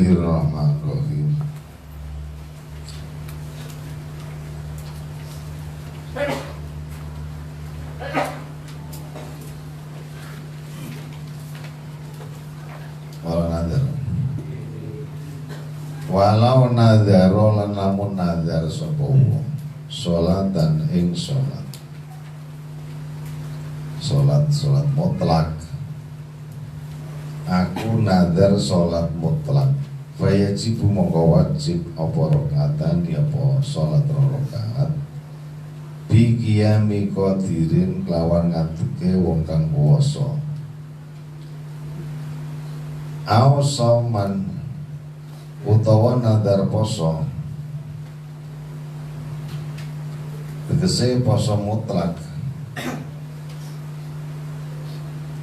Bismillahirrahmanirrahim. Walau nadharo lan lamun nadhar sapa wong salatan ing salat mutlak, aku nadhar salat mutlak, fayajibu mongko wajib apa rakaatan apa salat rakaat bi qiyami qadirin kelawan ngadeke wong kang puasa au sauman utawa nadhar poso, tegese poso mutlak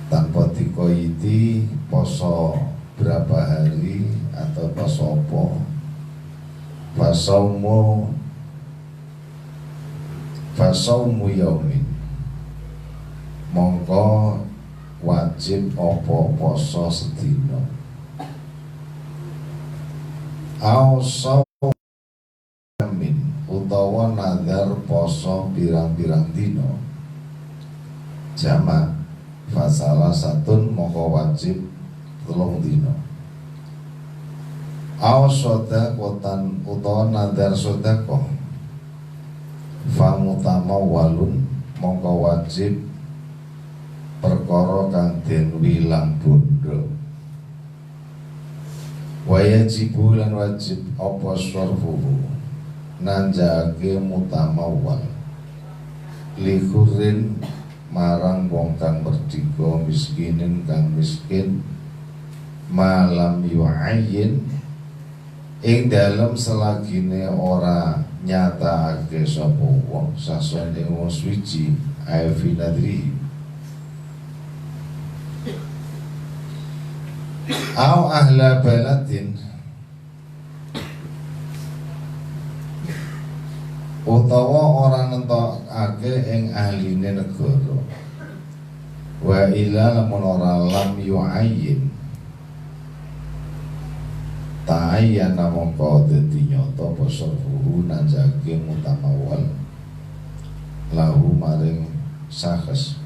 tanpa dikoiti poso berapa hari atau poso apa. Fasaumu yaumin, mongko wajib apa poso sedina. Min utawa nadhar poso pirang-pirang dino jamak fasalah satun moko wajib 3 dino. Sodakotan utawa nadhar sodako famutama walun moko wajib perkara kang den wilang bondo. Wajibu lan wajib apa sarfuhu nanjake mutamawal likurin marang wong kang merdika miskinin kang miskin malam yu'ayyin ing dalem selagine ora nyatakake sapa wong sasone wong suci afi nadri au ahla baladin utawa ora nentokake ing ahline negara wa ila lamun ora lam yu'ayyin ta'ayyana mongko dadi nyata pasarfuhu nanjake mutamawal lahu maring sahes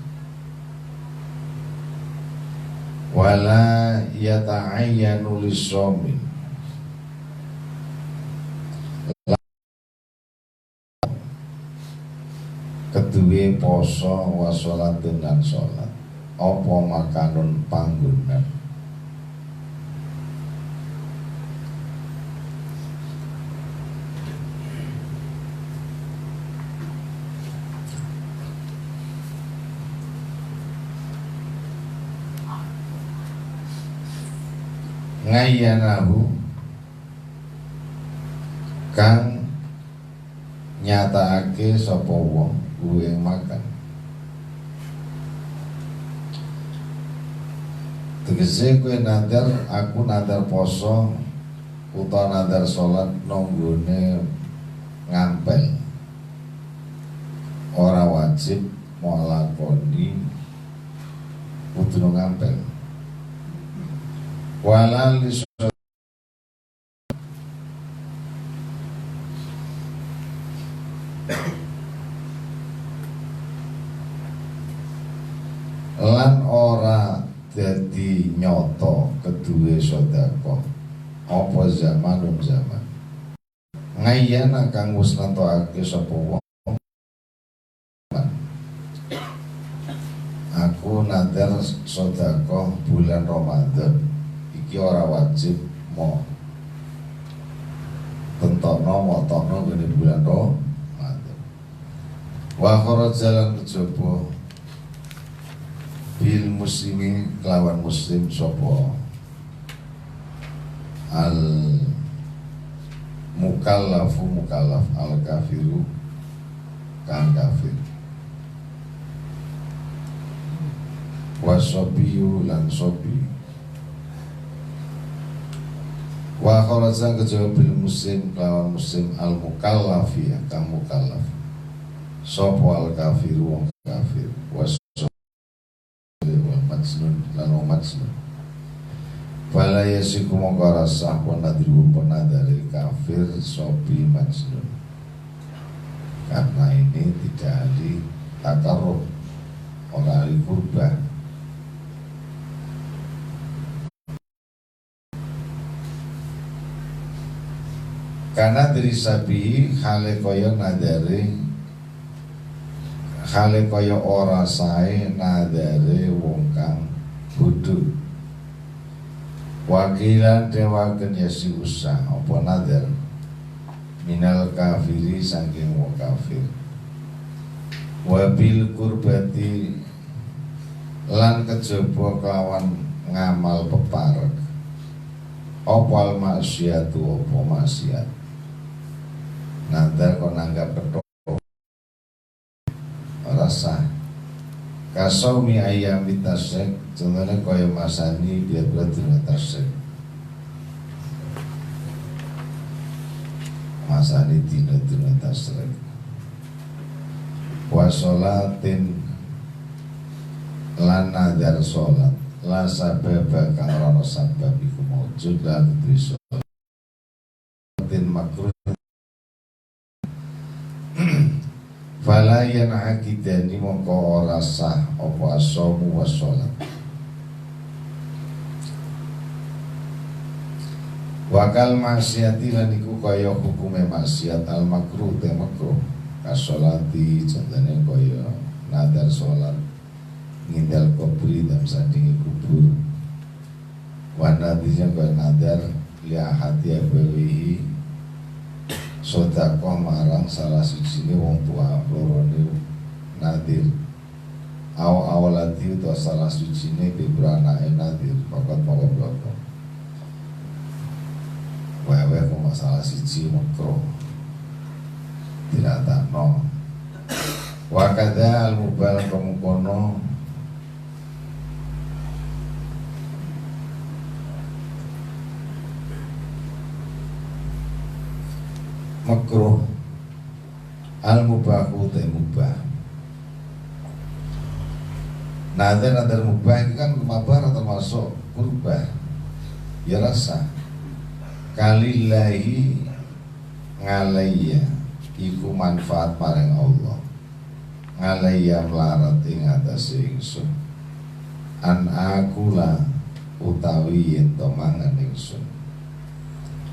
wala yata'ayyanu lisomin kedue poso wa sholatun lan sholat apa makanun panggonan ngayanahu kang nyatakake sapa wong kuwi makan tegese kowe nadhar aku nadhar poso utawa nadhar salat nanggone ngampel ora wajib mau lakoni kudu ngampel walal lan ora dadi nyoto kedue sedekah apa zamanun zaman ngayana kang wis nentokake sapa wong aku nadhar sedekah bulan Ramadan iki ora wajib mau tentokno motokno ngene bulan Ramadan wa kharajalan kejaba bil muslimin kelawan muslim sapa al mukallaf al kafiru kang kafir wasobiyu lan sobi wa kharajan kejaba bil muslim kelawan muslim al mukallafi kang mukallaf sapa al kafiru wong kafir majnun lan majnun Fala yasiku mongko rasah penadru penadari kafir sobi majnun. Karena ini tidak ahli takarrub, orang ahli kurban. Karena dari sabi hale kaya nadari, hale kaya ora sae nadari wong kang bodho. Wakilan dewaken yasi usah apa nadar minal kafiri saking wong kafir. Wabil kurbati lan kejaba kelawan ngamal peparek opal maksiatu apa maksiat. Nadar kok nanggap petok rasa kasaumi ayam bitasek contohnya kaya masani biar berarti tasek masani dina tasek wa sholatin lan nadar sholat la sababa kang ora sabab iku maujud lan bisa sholatin makruh fala yan'aqidani mongko ora sah apa asomu wa sholat. Wakal maksiati lan iku kaya hukume maksiat al makruh te makruh kasolati contohnya kaya nadar sholat ngindal kubri dan sandingi kubur wanadisnya kaya nadar liahati abawihi sodakoh marang salah sijine wong tua lorone nadir awalati utawa salah sijine bibranake nadir pokok bloko wewe kok masalah siji makro tidak takno wakada al-mubal kemukono makruh al-mubahu te mubah. Nadar mubah itu kan mabar termasuk kurbah. Ya rasa kalillahi ngalayya iku manfaat paring Allah. Ngalayya melarat ing atase ingsun. An akula utawi yen to mangan ingsun.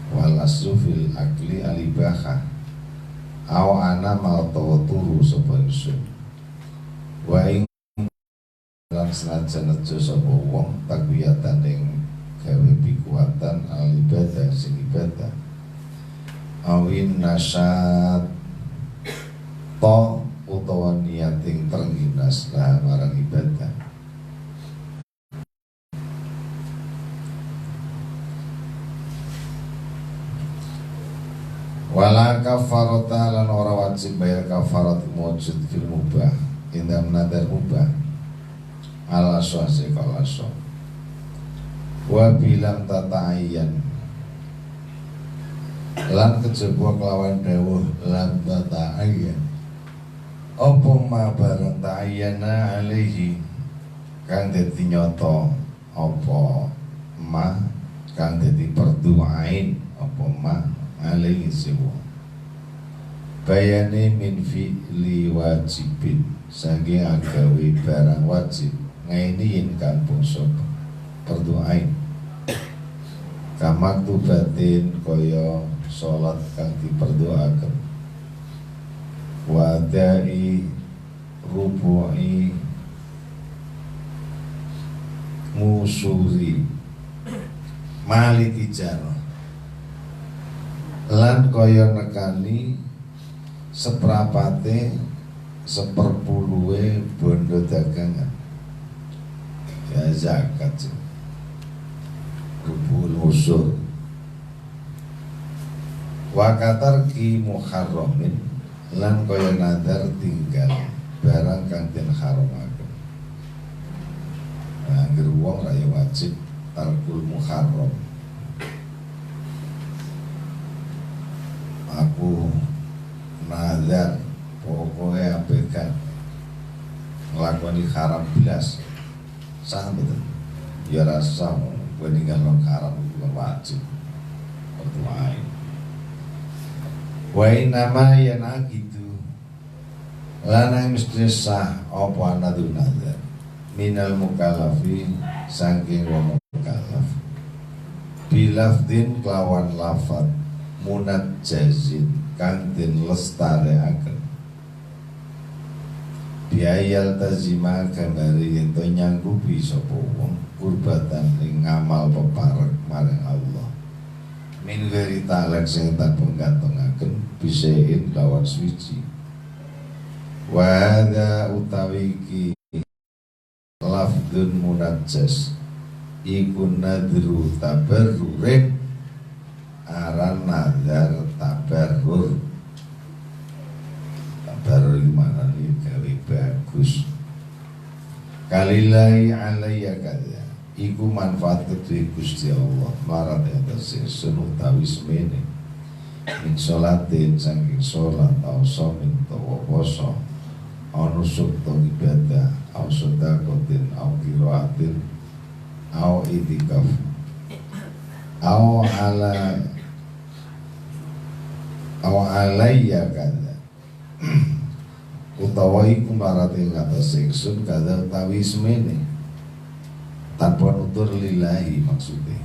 Walasru fil akli alibaha aw ana mau turu sapa ingsun wa ing lan senajan nejo sapa wong takwiyatan ing gawe pikuatan alibadah sing ibadah awin nasyat to utawa niating terginas lah marang ibadah. Wala kafarata lan ora wajib bayar kafarat mujud fil mubah indam nadar mubah ala suasi kalaso wa bilam tata'ayyan lan kejaba kelawan dawuh lam tata'ayyan apa ma barang ta'ayyana alaihi kang dadi nyata apa ma kang dadi perduain apa ma alaihi siwa bayane min fi'li wajibin saking agawe barang wajib ngainiin kan bangsa perdoain kamaktubatin kaya salat kang diperdoaken wadai rubu'i musuri mali tijarah lan kaya nekani seprapate seperpuluhe bondo dagangan ya zakat rubul usur wakatar ki muharramin lan kaya nadar tinggal barang kang den haramaken. Nah, anggere wong ra wajib tarkul muharram. Aku nadar pokoknya apekan ngelakoni haram belas sah betul ya rasa Meninggal non haram itu wajib bertuain. Wa nama yana gitu. Lanang mesti sah apa nadru nadar minal mukallafi saking wong mukallaf bilafdin kelawan lafad munajjazin kang den lestareaken biayal tazima gambari ento nyanggupi sapa wong kurbatan ing ngamal peparek marang Allah min ghairi ta'laq sing tanpa nggantongaken bisain lawan suci wa hadza utawi iki lafdun munajjas iku nadru tabarrurin aran nadar tabarrur tabarrur mana nih gawe bagus kalillahi alayya kadza iku manfaat kedue Gusti Allah marang atas sun utawi semene min sholatin saking sholat au somin tawa poso au nusuk to ibadah au sedekatin au qiraatin au itikaf au alayya kadza utawa iku marate ngatas ingsun kadza utawi semene tanpa nutur lillahi maksudnya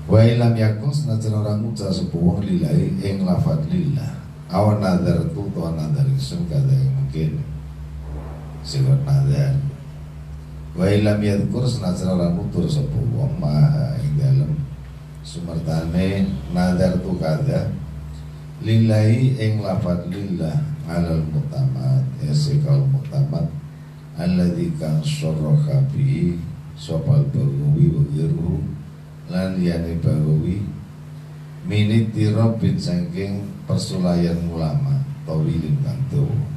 wa ilam yakun senajan orang ngucap sepuh lillahi ing lafad lillah awan nadar tu to nadar ingsun kadza yang mungkin sifat nadar wa ilam yadkur senajan orang nutur sepuh wong maha ing dalem sumertane nadar tu kadza lillahi ing lafad lillah alal mutamat esikal mutamat alladzi kan syarraha bihi sopal Bagawi wagiruhu lan liyane Bagawi minit dirobin saking persulayan ulama tawilin kang dawa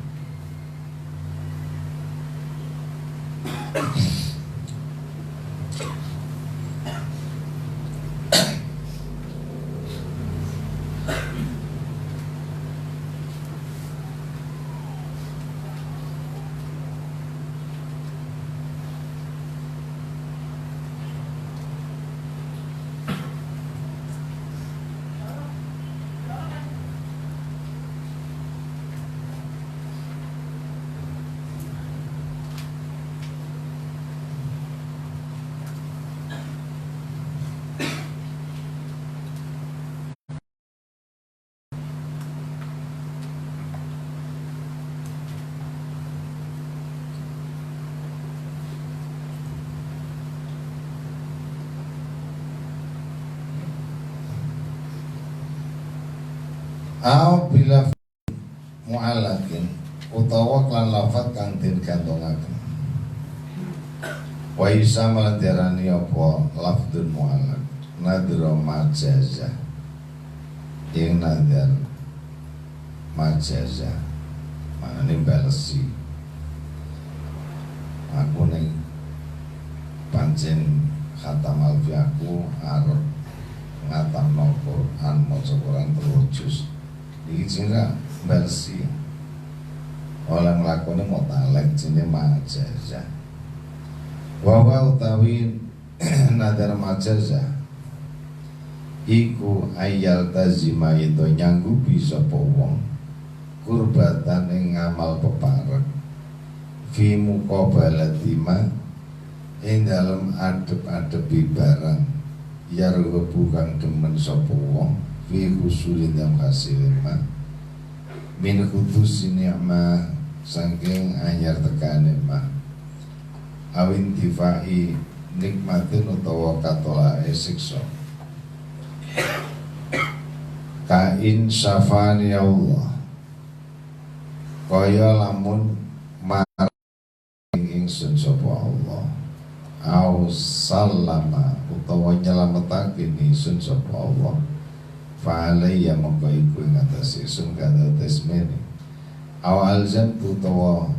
au bila mu'alakin utawa klan lafad kang den gantongaken wa isa malandarani apa lafdun mu'alak nadra majazah ing nadar majazah manane balesi aku ning pancen khatam alfi aku arep ngatamno Quran maca Quran terus iki jenenge balesi oleh nglakoni mutalek jenenge majazah wa utawi nadar majazah iku ayal tazima itu nyanggupi sapa wong kurbatan ing ngamal peparek fi muqabalatima ing dalem adep-adepi barang yarghabu kang demen sapa wong fi husulin dan hasilin ma min khutusin ni'mah saking anyar tekane ma awin tifai nikmatin utawa katolae siksa kain syafani Allah kaya lamun maring ingsun sapa Allah au sallama utawa nyelametake ingsun sapa Allah fa'alayya mongko iku ing atas ingsun kada tesmene awal zam utawa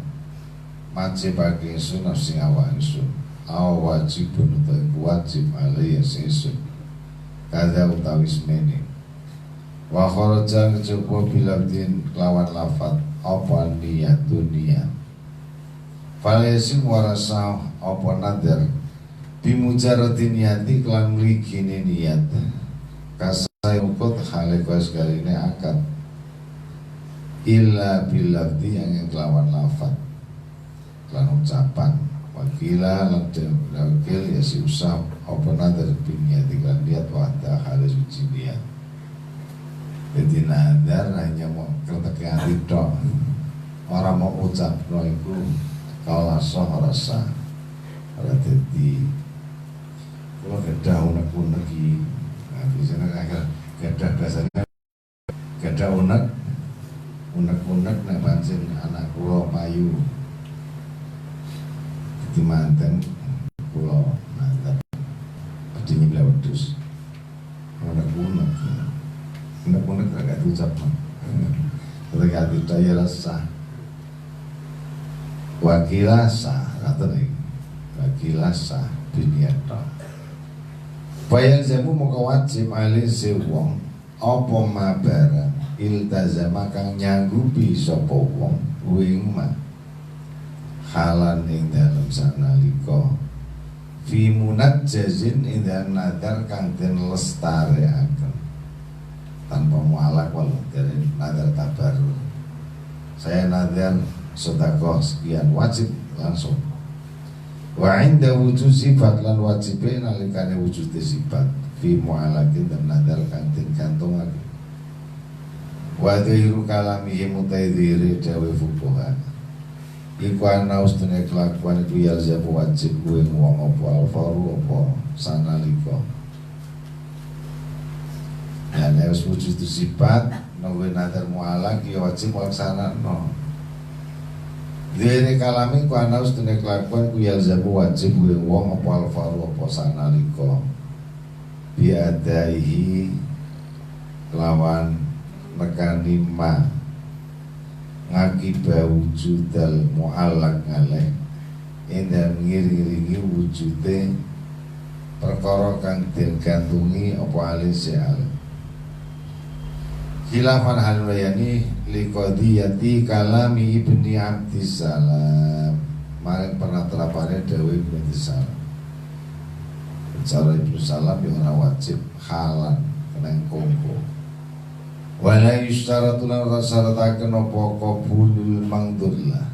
majibake ingsun sing awak ingsun aw wajibun utawa wajib alayya ingsun kada utawi semene wa kharaja kejaba bilabdin lawan lafat apa niat dunia falesim warasa apa nadar bimujarati niati kelan mligine niat kasai ukut hale kuas kali ini akad illa bilabdi yang kelawan lafad kelan ucapan wakila wakil ya si usap apa nadar biniati kelan niat wahda hale suci niat. Jadi nadar hanya mau kertek hati dok, orang mau ucap no itu kalau lasoh rasa ora dadi kalau gadah unek-unek iki. Nah, biasanya agak gadah biasanya gadah unek-unek nek pancen anak kula payu. Dadi manten kula manten badhe nyembelih wedhus. Unek-unek. Unek-unek agak diucap. Ketika daya rasa wakilasa kata nih wakilasa dunia tok bayang jamu muka wajib alih sewong apa mabarang iltazama kang nyanggupi sapa wong wing ma halan ing dalem sanalika fi munajjazin ing dalem nadar kang den lestareaken tanpa mualak walau dari nadar tabarruk. Saya nadar sedekah sekian wajib langsung. Wa inda wujud sifat lan wajibe nalikane wujud sifat fi mu'alakin dan nadar kantin kantongake. Wa dhiru kalamihi mutaidhiri dawe fukuha. Iku ana ustune kelakuan iku yalzamu wajib kuwi wong apa alfaru apa sanalika. Ya nek wujud sifat nunggu nadar mu'alak ya wajib laksanakno. Dene kalami ku ana ustune kelakuan ku yalzamu wajib wong apa alfaru apa sanalika biadaihi lawan nekani ma ngakiba wujudal mu'allaq ngaleh enda ngiring-iringi wujude perkara kang den gantungi apa alih seal khilafan halwayani liqadiyati kalami ibni Abdissalam maring pernah terapane Dawi ibn Abdissalam cara ibn Salam yang wajib halan kenang kongko wala yustaratu lan rasarataken apa qabulul mangdurlah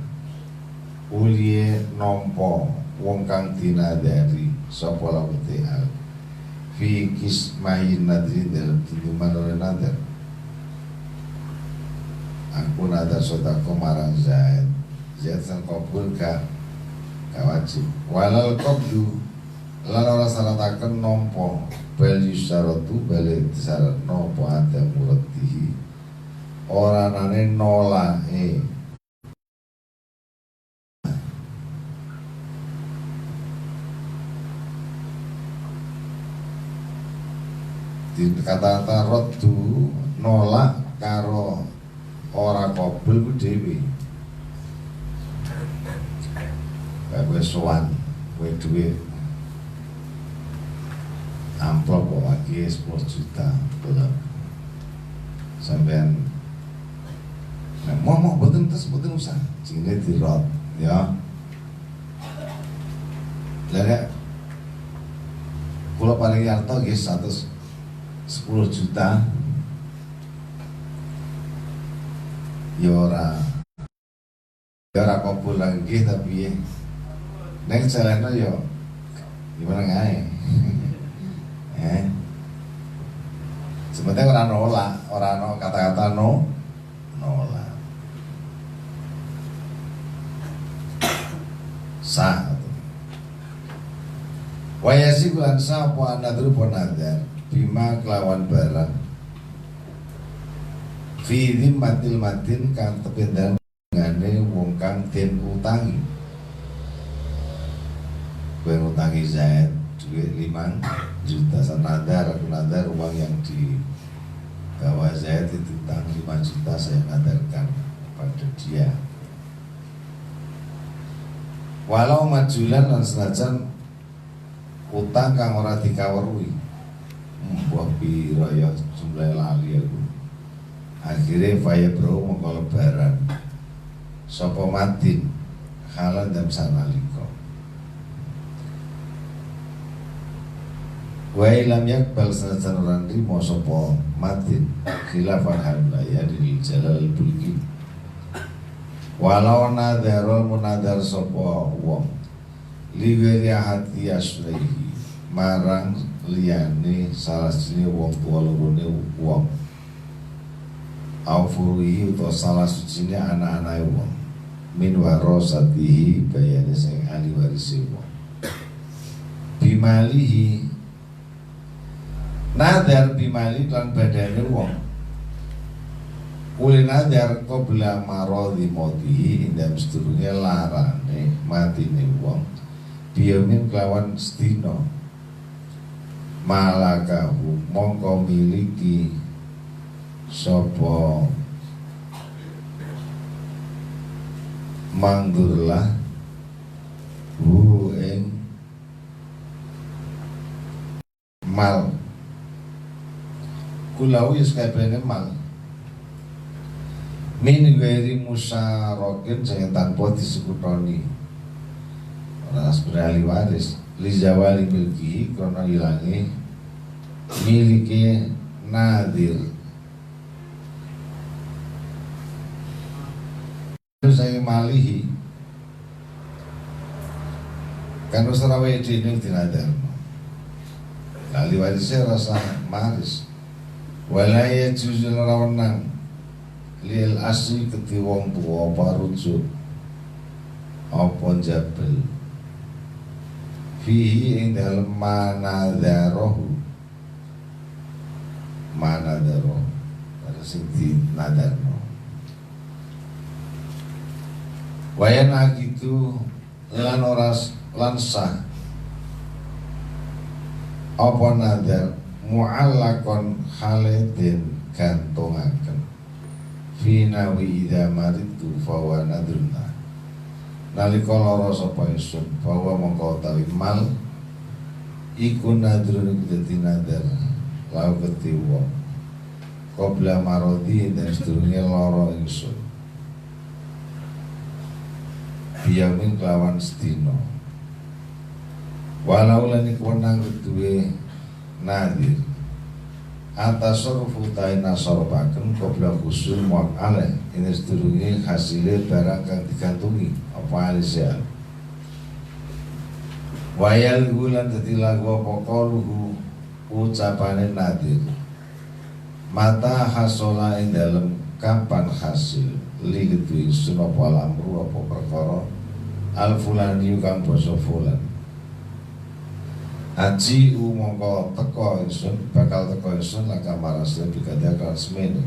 uliye nampa wong kang dinadari sapa lawete al fi kismahin nadri dalam tinduman oleh nadar. Aku nadar sodako marang Zaid sang kabul ka wajib walal qablu lan ora syarataken nampa bal yusyaratu balik disyarat nampa ada muradihi ora nane nolake di kata-kata roddu nolak karo ora kabul ku dhewe. Kowe sowan, kowe duwe amplop kok lagi 10 juta belum. Sampeyan mau boten usah. Sine dirot ya. Lah kula paling harta nggih 110 juta. Ya ora kabul lagi tapi nek celana yo gimana ngae. Sebenarnya orang nolak, orang no kata-kata nolak. Sah. Wayasi bulan sah apa anadru ponadar bima kelawan barang. Fi dhimmatil matin kang tependang ngane wong kang den utangi. Kowe ngutangi Zaid duit 5 juta sanadar, aku nadar uang yang di bawah Zaid itu utang 5 juta saya nadarkan pada dia. Walau majulan lan senajan utang kang ora dikaweruhi. Mbah pira ya jumlah lali aku. Akhirnya faya bro mongko lebaran sapa matin halan dan sanaliko wa ilam yakbal sanajan ora nrimo sapa matin khilafan halaya di jalal bulki walau nadharul munadhar sapa wong liwiri hati asrihi marang liyane salah siji wong tuwa lorone wong aufuri utawa salah sijine anak-anake wong min warosatihi bayane sing ahli warise wong bimalihi nadar bimali lan badane wong kuli nadar qabla maradhi mautihi indam sedurunge larane matine wong biyamin kelawan sedina malakahu mongko miliki sapa mangdurlah ing mal kulau wis kabehane mal min ghairi musyarokin sing tanpa disekutoni ora ahli waris li zawali milki karena ilangi miliki nadir saya malihi kan wis ora wae dene dinader ahli warisnya rasa maris walaya juzul rawanang lil asli keti wong tuwa apa rujuk apa jabel fihi ing dalem manadharoh sing di nadarno wayan akitu lan oras lan sah apa nadar mu'allakon halidin gantungaken fi nawi idza maritu fawa nadruna nalika lara sapa ingsun bahwa mongko utawi mal iku nadrun dadi nadar lau keti wong qabla marodi dan sedurunge lara ingsun biyamin kelawan sedina walau lan iku nang duwe nadir atasarrufu ta'ina sorbaken qabla khusul mu'aleh ini sedurunge hasilnya barang kang digantungi apa alisian wayal gulan dadi lagu apa qaluhu ucapane nadir mata hasola ing dalem kapan hasil li ketu ingsun apa lamru apa perkara al fulani kang basa fulan haji mongko teko ingsun bakal teko ingsun laka marasnya bikadakal semene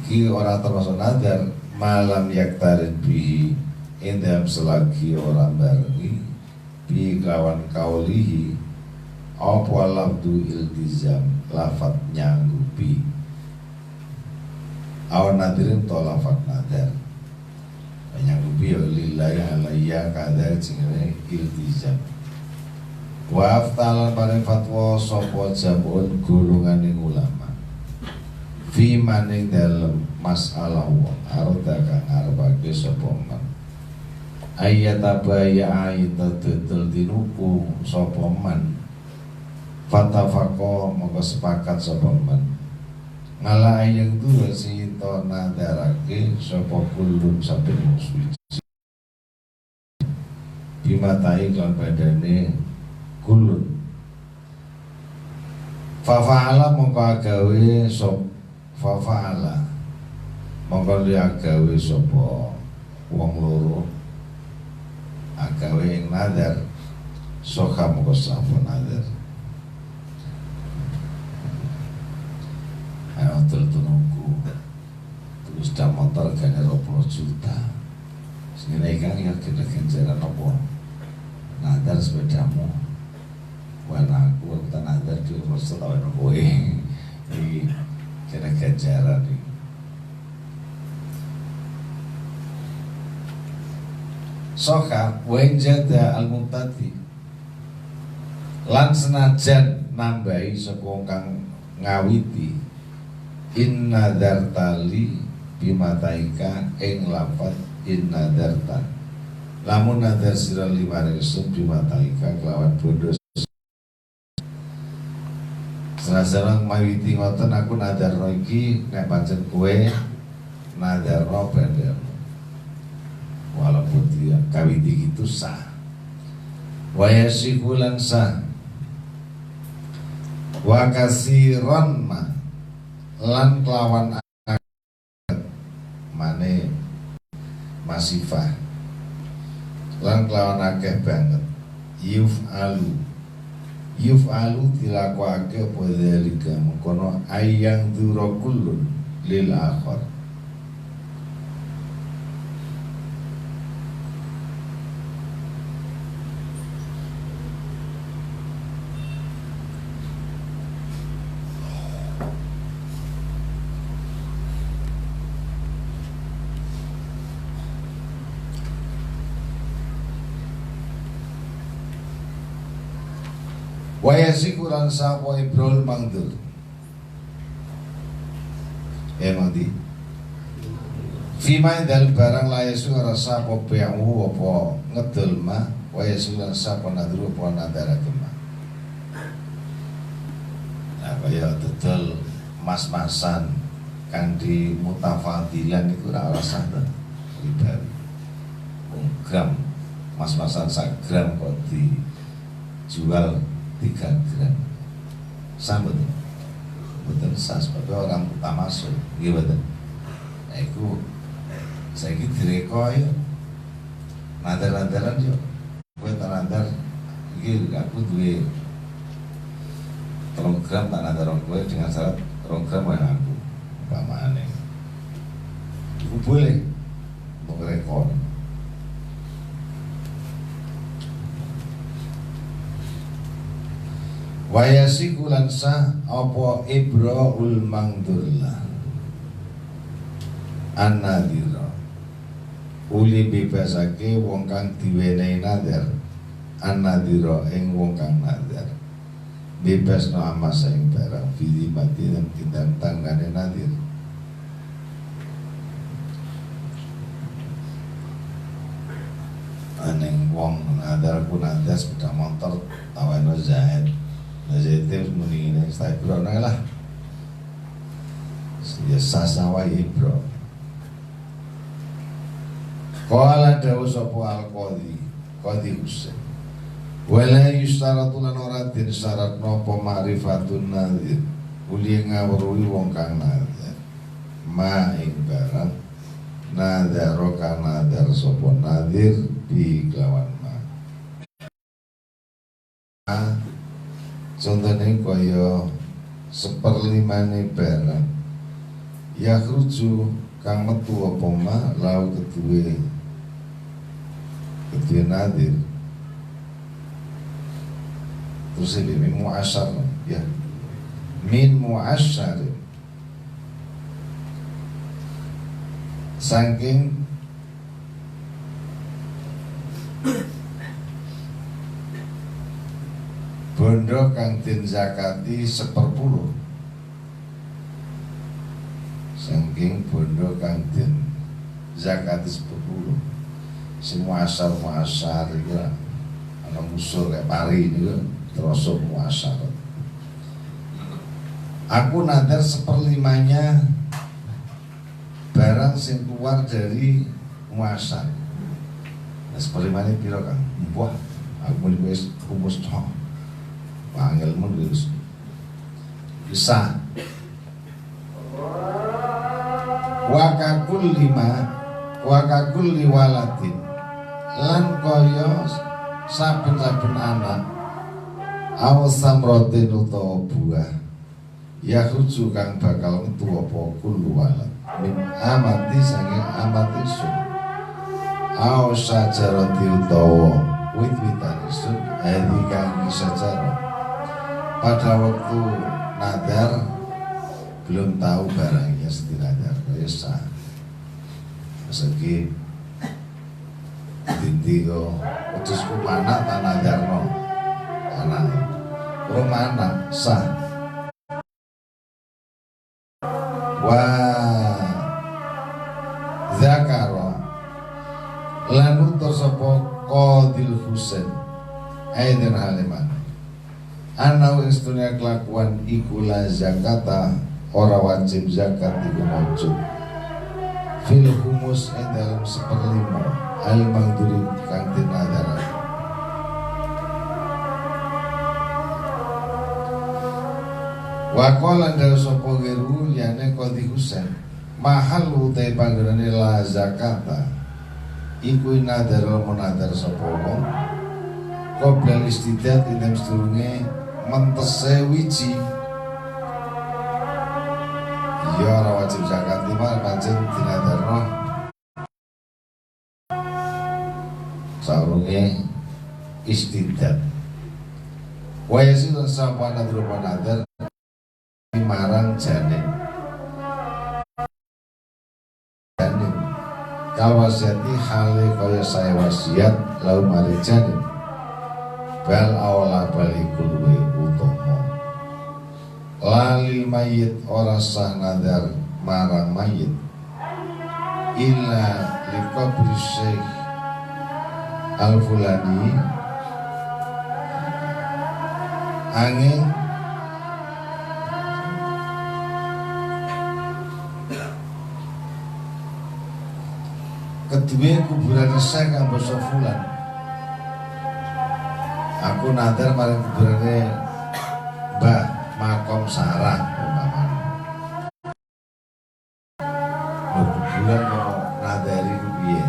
iki ora termasuk nadar malam yaktarin bihi indam selagi orang barengi bi kawan kaulihi apa lafdu iltizam lafad nyanggupi awan nadirin to lafad nadar nyanggupi ya lillahi alaiya kadar cingene iltizam wa aftalan paling fatwa sopo jamun gulunganing ulama fi maning dalem masalah wong arda kang arepake sapa man ayat abaya ayat dodol tinuku sapa man fatafaqo mongko sepakat sapa man ngala ayang dua sito nadarake sapa kulun sampai musuh bimatai lan badane kulun fafa'ala mongko agawe sop fafa'ala mongko agawe sapa wong loro agawe ing nadar soka mongko sapa nadar ayo tertunungku terus dah motor kena 20 juta sehingga kan ya kita kenjaran apa nadar sepedamu warna aku kita nadar di umur setahun kowe ini kena kenjaran nih soka wenjada al-mutati lan senajan nambahi saka kang ngawiti inna dartali bimataika ing lafat inna darta lamun nadar sira limaring sun bimataika kelawan bondo Senajan mawiti ngoten aku nadarno iki nek pancen kowe nadarno bender. Walaupun dia kawiti itu sah. Wa yasikulan sah. Wa kasiron ma lan kelawan mane masifah lan kelawan akeh banget yuf'alu dilakokake apa dzalika mengkono ayang dzura kullun lil akhar. Wayasikuran sapa Ibrahim mangdur. Mangdi. Fima dal barang layasu rasa apa piamu apa ngedul ma wayasikuran sapa nadru apa nadara kema. Nah kaya dodol mas-masan kang di mutafadilan iku ora rasah ta. Ibarat gram mas-masan sak gram kok dijual 3 gram sambut betul sah sebab orang utama masuk gitu betul. Nah itu saya gitu direko ya nadar-nadaran yo gue tak nadar iki aku duwe 3 gram tak nadar gue dengan syarat 3 gram yang aku pamane itu boleh untuk rekor. Wayasikulan sah apa ibraul mangdurlah an-nadira uli bebasake wong kang diwenehi nadar an-nadira ing wong kang nadar bebasno amas ing barang fili mati lan kitantang kane nadir. Aneng wong nadar ku nadar sepeda motor taweno Zaid. Nah jadi muni ini saya bro lah, ya sasawa ibro. Kala dawu sopo al qadi Husain. Wala yustaratulan ora den syarat nopo ma'rifatun nadir. Uli ngawruhi wong kang nadir. Ma ing barang nadaro kang nadar sopo nadir bi kelawan ma. Contohnya kaya 1/5 barang ya ruju kang metu apa ma lau kedue nadir terus ini min mu'asyar ya min mu'asyar saking bondo kang den zakati 10 saking bondo kang den zakati 10 semua asal itu ana musuh kayak pari itu terusuk muasar. Aku nadar 1/5 barang sing keluar dari muasar. Nah 1/5 ini piro Kang? Wah, aku wis rumus tok. Panggil menulis bisa wakakul liwalatin lan koyo saben-saben anak awasamrotin utawa buah ya ruju kang bakal metu apa kullu walad min amati sange amati sun aw sajarati utawa wit-witan sun hadi kang sajarah. Pada waktu nadar belum tahu barangnya setinadar biasa segi dinti kok utusku mana tak nadarno anak rumana sah wah zakaro lan utus sapa Qadil Husain aidin haliman ana wis dunia kelakuan iku la zakata ora wajib zakat iku maujud fil humus ing dalam seperlima al mangduri kang tinadara. Wakolan dari sopo geru liane Qadhi Husain mahal utai panggerane la zakata iku nadar monadar sopo wong qoblal istidat ing sedurunge mentese wiji ya ora wajib zakat lima pancen dinadarno saurunge istidat wa yasin sapa nadar monadar marang janin kalwasiati hale kaya saya wasiat lau mari janin bal awala balikul we utama lali mayit ora sah nadar marang mayit illa liqabri syekh al-fulani angin kedua kuburan saya kang basa fulan aku nadar marang kuburane Mbah Makom Sarah umpamane kuburan mau nadari piye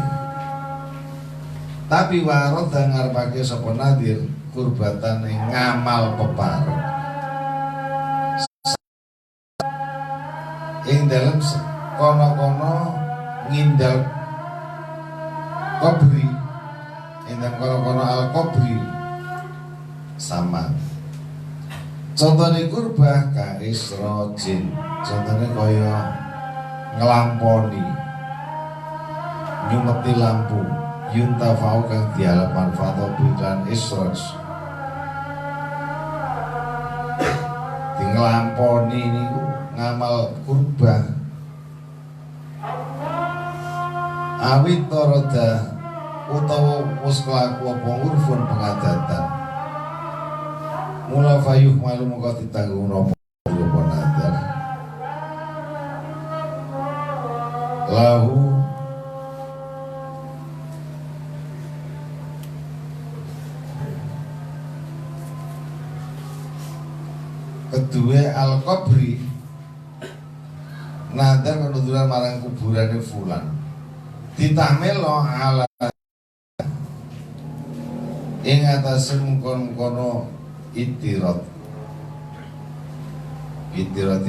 tapi warot ngarepake sapa nadir kurbatane ngamal peparek ing dalem kono-kono ngindal kubri indang kono-kono al kubri sama contohnya kurbah ka isrojin contohnya kaya ngelamponi nyumeti lampu yuntafau kang dialap manfaat obiklan isroj di ngelamponi ini ngamal kurbah awit toroda utawa wis kelaku apa urfun pengadatan mula fayuh malu muka ditanggung nopo nadar lahu kedua al-qabri nadar kenuduran marang kuburannya fulan ditahmelo ala ing atase mungkon-mungkono itirat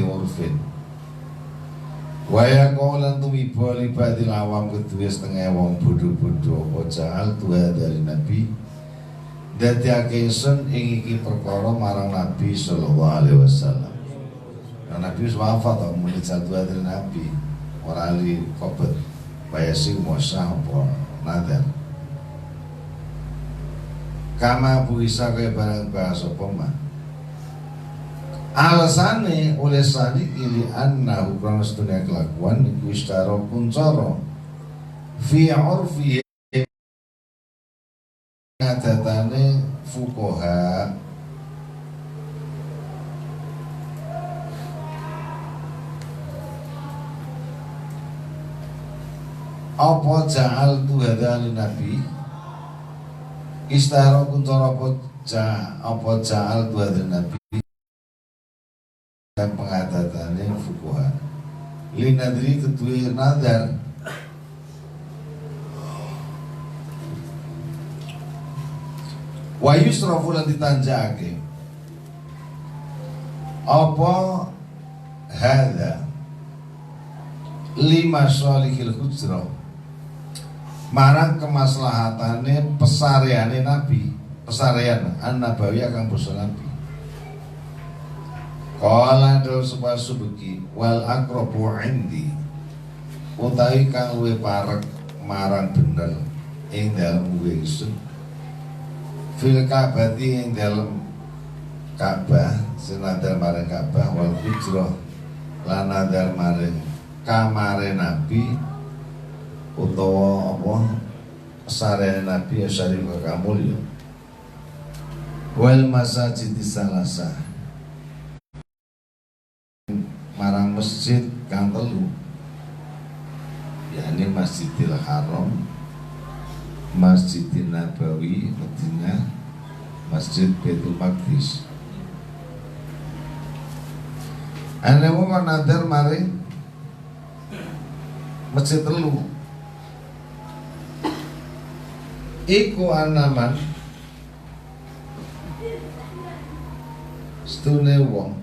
urfin waya kaulan tumiba libadil awam kedua setengah wong bodoh-bodoh oja'al tuha dari Nabi dadi akesun ing iki perkara marang Nabi sallallahu alaihi wasallam. Nah, Nabi wis wafat kok muni tuha dari Nabi ora ali kobet bayasi mosah apa nadar kama buisa kaya barang bahasa pemah alasane oleh sani ili anna hukrana sedunia kelakuan iku istara kuncoro fi urfi ngadatane fukoha apa ja'al tuhadani nabi istara kuntara apa ja'al tuhadani nabi dan pengadatannya fukuha linadri kedua nadar wa yusrafu lan ditanjake apa hadza lima sholihil hujrah marang kemaslahatane pesareane Nabi, pesarean an-nabawi kang basa Nabi. Qala dal subaki wal aqrabu indi utawi kang luwih parek marang bener ing dalem ingsun fil Ka'bati ing dalem Ka'bah senadar marang Ka'bah wal hujrah lan nadar marang kamare Nabi utawa apa sarene Nabi syarif kamulya wal masajid salasa marang masjid kang telu, yakni Masjidil Haram, Masjidil Nabawi Madinah, Masjid Baitul Maqdis. Ane wong nadar maring masjid telu iku anaman stune wong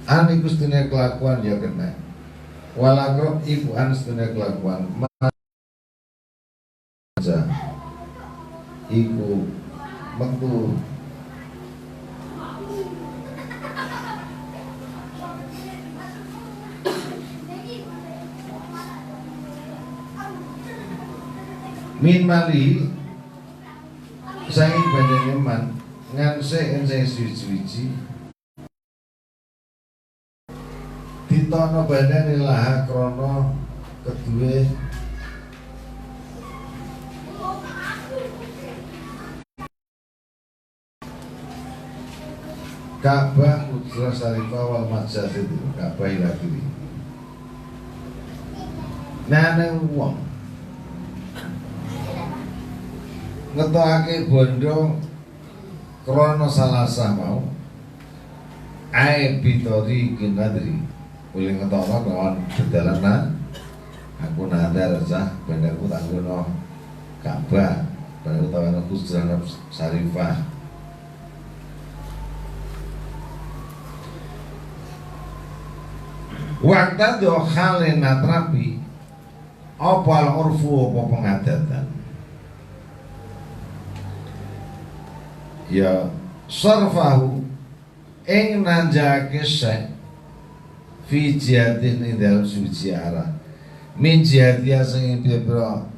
iku stune kelakuan ya kena walakro iku stune kelakuan maja iku metu min mali saking badane man nganse enseng suci-suci ditono badane laha krana kedue Ka'bah Udra Syarifah wal Majazid Ka'bah ilakiri nang wong ngetokake bondo krana salasah mau ae bitori kinadri boleh ngetokno kawan bedalana aku nadar sah bendaku tak gono Ka'bah bendaku tawana Udra Syarifah waktu do khale natrapi apa al-urfu apa pengadatan ya sarfahu ing nanjake syekh fi jihadin ing dalam suci arah min jihadiyah sing pira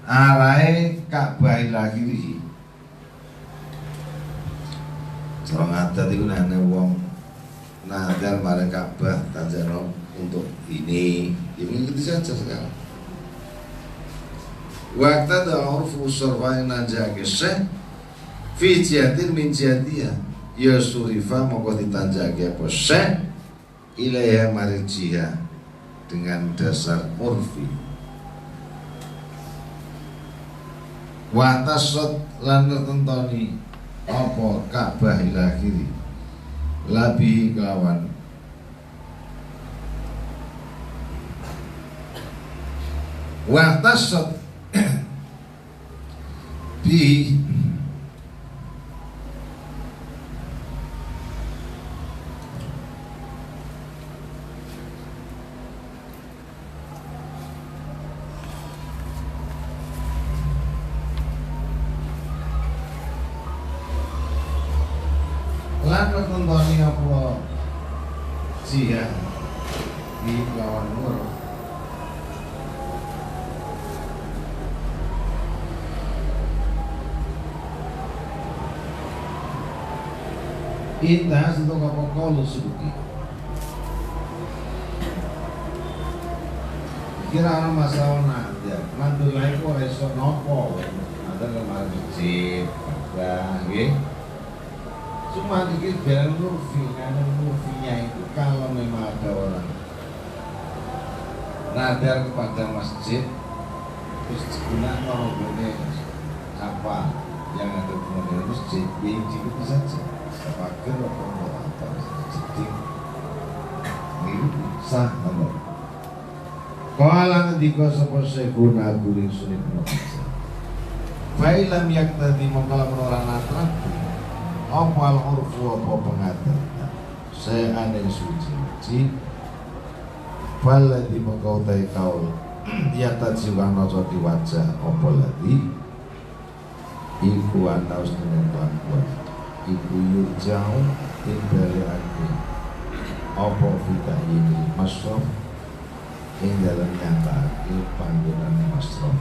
arahe Ka'bah ilakiri cara ngadat iku nane wong nadar marang Ka'bah tanjano untuk ini mengikuti saja sekarang waktu ada urfu sarfahu nanjake syekh fi jihatin min jihadiyah ya surifa moko ditanjake apa syekh ilaiha maring jihad dengan dasar urfi wa tasad lan tentoni apa Ka'bah ilakiri labi kelawan wa tasad bi lan nonton apa jihad di lawan nur intas untuk apa kalau suki kira ana masalah nanti mantul lain kok iso nopo ada lemar masjid ada nggih cuma dikit jalan Lutfi, karena Lutfinya itu kalau memang ada orang nadar kepada masjid terus digunakan orang boleh apa yang ada di masjid yang diikuti saja pakai apa jadi ini sah apa kalau nanti kau seperti guna guling sulit menolak Failam yak tadi mengkalam orang natrak opal urfu apa pengadatan saya aneh suci Faladi mengkautai kaul ya tajiwan noso di wajah apa ladi iku anaus dengan tuan iku yurjau timbali aku apa fita ini masrof ing dalam nyata panggilan masrof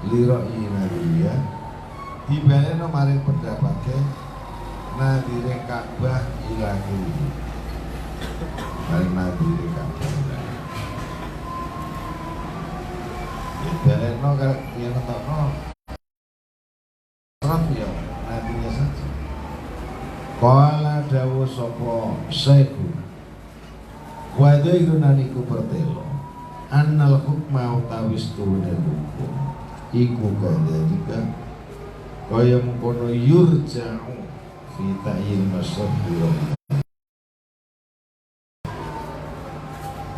liroi nadia dibalik maring pendapatnya nadire Ka'bah ilahi maring nadire Ka'bah dibalik yang ngetokno masrof ya sapa Syekhu wa dairuna niku pertelo annal hukma utawis turune hukum iku kadhalika kaya mengkono yurja'u fi ta'yin masyhur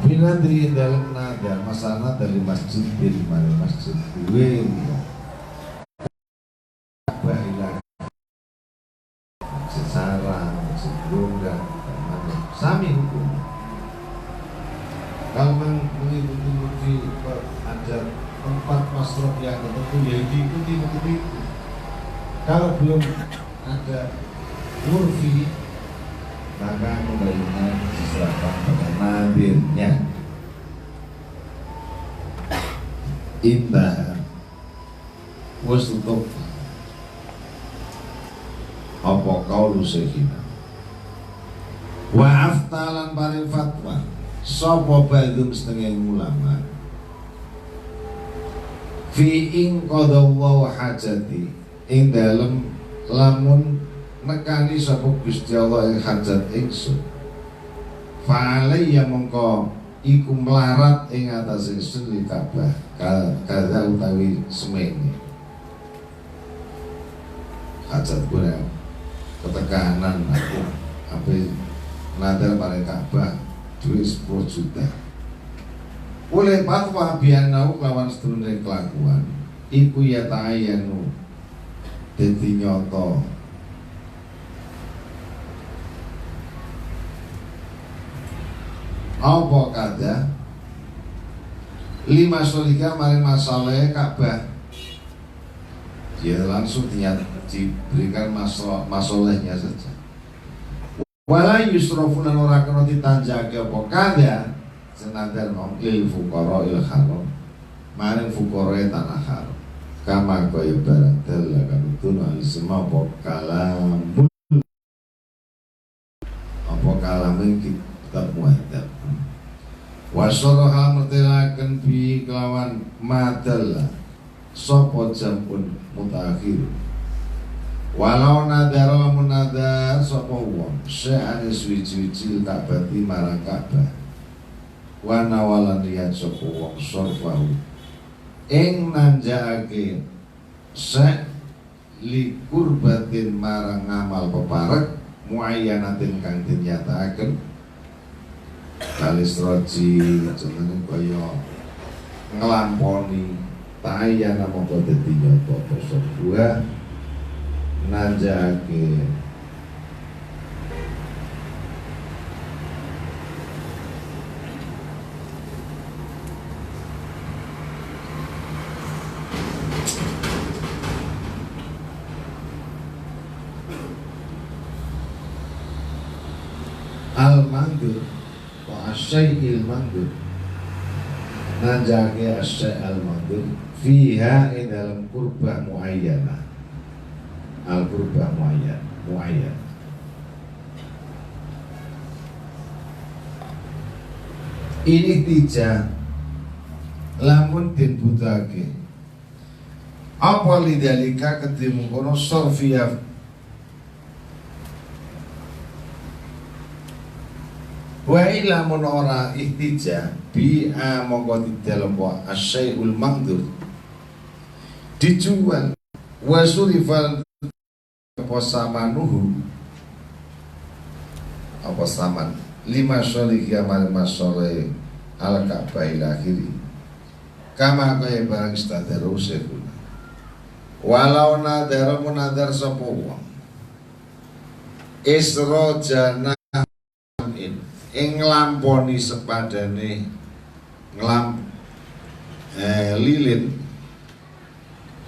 binadri dalam nada masana dari masjid dari mana masjid gue baiklah secara sebelumnya sami hukum kalau mengikuti ada tempat masruf yang tertentu ya diikuti itu kalau belum ada urfi maka kembalinya diserahkan pada nadirnya. Indah wis tutup apa kaulu sehina wa aftalan paring fatwa sapa ba'dhum setengah ulama fi ing qadallahu hajati ing dalem lamun nekani sapa Gusti Allah ing hajat ingsun fa'alayya mongko iku melarat ing atas ingsun li Ka'bah kada utawi semene hajat gue ketekanan aku apa nadar pada Ka'bah duit 10 juta oleh fatwa bianau lawan sedurunge kelakuan iku ya ta'ayanu dadi nyoto apa kada lima solika maring masalah Ka'bah dia langsung diberikan masalahnya saja wala yusrofunan ora kena ditanjake apa kada senadar lil fuqara il haram maring fuqara tanah haram kama kaya barang dalla kanutun alisma apa kalam kitab muhaddab wasaraha mertelaken bi kelawan madalla sapa jampun mutakhir walau nadar lamun nadar sapa wong seane suwi-suwi Ka'bah marang Ka'bah wa nawalan liyan sapa wong sorfahu ing nanjakake sa li kurbatin marang ngamal peparek muayyanatin kang dinyatakaken kalis roji jenenge kaya nglamponi ta'ayyana mongko dadi nyata basa dua nanjake al-mandur wa asyai'il mandur nanjake asyai' al-mandur fiha ing dalam kurbah muayyana al-kurbah muayyan ini tiga lamun den butake apa lidalika ketimu kono sorfiyah wa ila mun ora ihtija bi mongko didelok asyai'ul mangdur dijual wa surifal apa samanuhu apa saman lima syolih yaman masoleh al Ka'bah akhiri kama kaya barang istadaru sekuna walau nadara munadar sapa wong isra jana ing nglamponi sepadane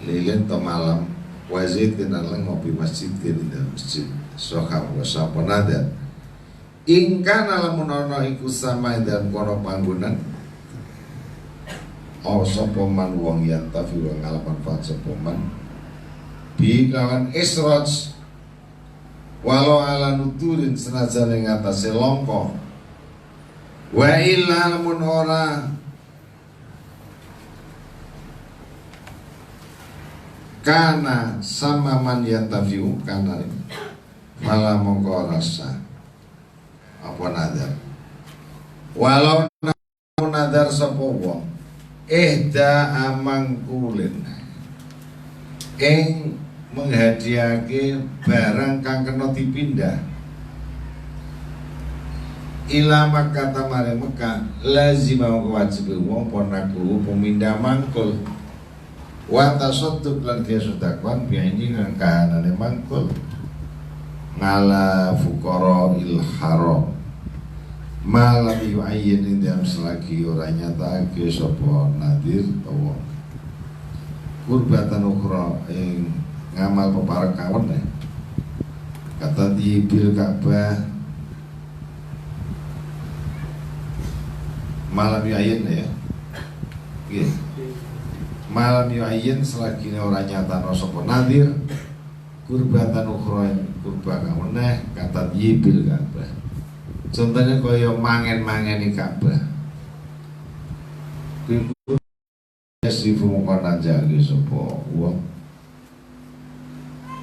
lilin to malam wazid dan ngopi masjid di dalam masjid soham wasapa nada ingkana lamun ana iku sama dalam kono panggonan sapa man wong yen tafi wong ngalaman fa sapa man bi kawan israj walau ala nuturin senajan ing atase longko wa illa lamun ora kana sama man yantafiu kana malah mongko rasa apa nadar. Walau nadar sapa wong amangkulin ing menghadiahke barang kang kena dipindah ila Makkah tamare Mekah lazim wajib wong ponaku pemindah mangkul wa tasaddaq lan sedekah biaini kang kahanane mangkul ngala fuqara il haram malam yu'ayyin ing dalam selagi ora nyatakake sapa nadir utawa kurbatan ukhra ing ngamal peparek kawen kata di bil Ka'bah malam yu'ayyin ya. Nggih. Malam yu'ayyin selagi ora nyatano sapa nadir kurbatan ukhra kurban kaweneh kata di bil Ka'bah. Contohnya kaya mangen-mangeni Ka'bah. Sifu mongko najake sapa wong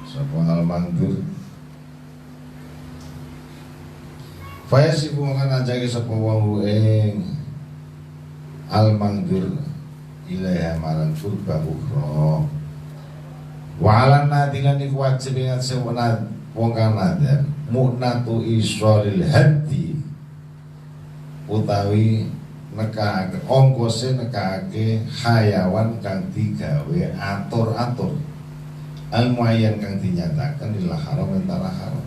sapa al-mangdur. Faya sifu mongko najake sapa wong ing al-mangdur ilaiha marang kurba ukhra. Wa 'alan nadilan iku wajib ing sewenang wong kang nadar mu'natu israril hadi utawi nekake ongkose nekake hayawan kang digawe atur-atur al-muayyan kang dinyatakan lil haram antara haram.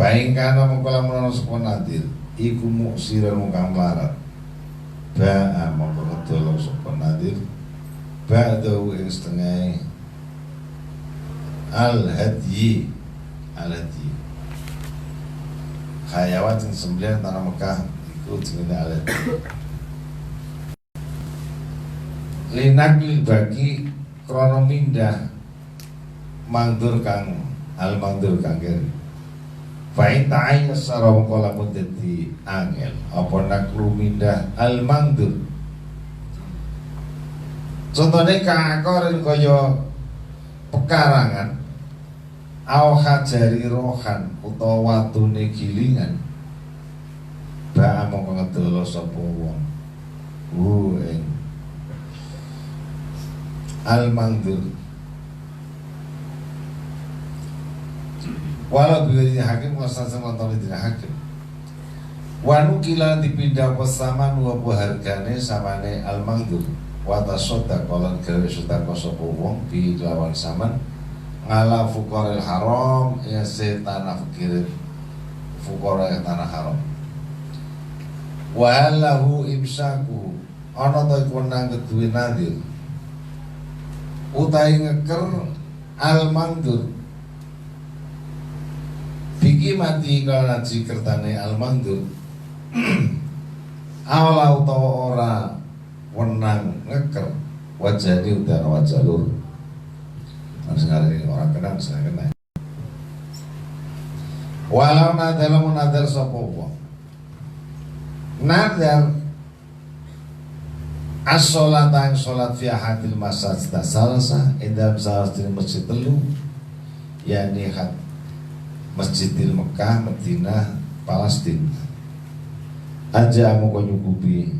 Baing kana mongko lamun sapa nadir iku muksiran kang melarat ba'a mongko ngedol sapa nadir ba'dahu ing setengah al-hadyi hayawan sing sembelih tanah Mekah iku jenenge al-hadyi linakil bagi krana mindah mangdur kang al-mangdur kang kene fa'in ta'ayya sara mongko lamun dadi angel apa naklu mindah al-mangdur. Contohnya kakor kaya pekarangan au hajari rohan utawa watune gilingan ba'a mongko ngedolo sapa wong ing al-mangdur walau bila hakim wasasa nonton tidak hakim wanu kila dipindah pesaman wabu hargane samane al-mangdur wata soda kolan gawe sodako sapa wong bi lawan saman ngala fuqaril haram ya tanah fakir fuqara tanah haram wa lahu imsaku ana ta iku nang keduwe nadir utahe ngeker al-mangdur biki mati kana jikertane al-mangdur awala utawa ora wenang ngeker wajani udara wajalur sekarang ini orang kenal saya kenal walau nadar lamun nadar sapa wong nadar as-sholat ang sholat fi ahadil masajid salasa indam salastin masjid telu yakni Masjidil Mekah, Madinah, Palestina aja mau nyukupi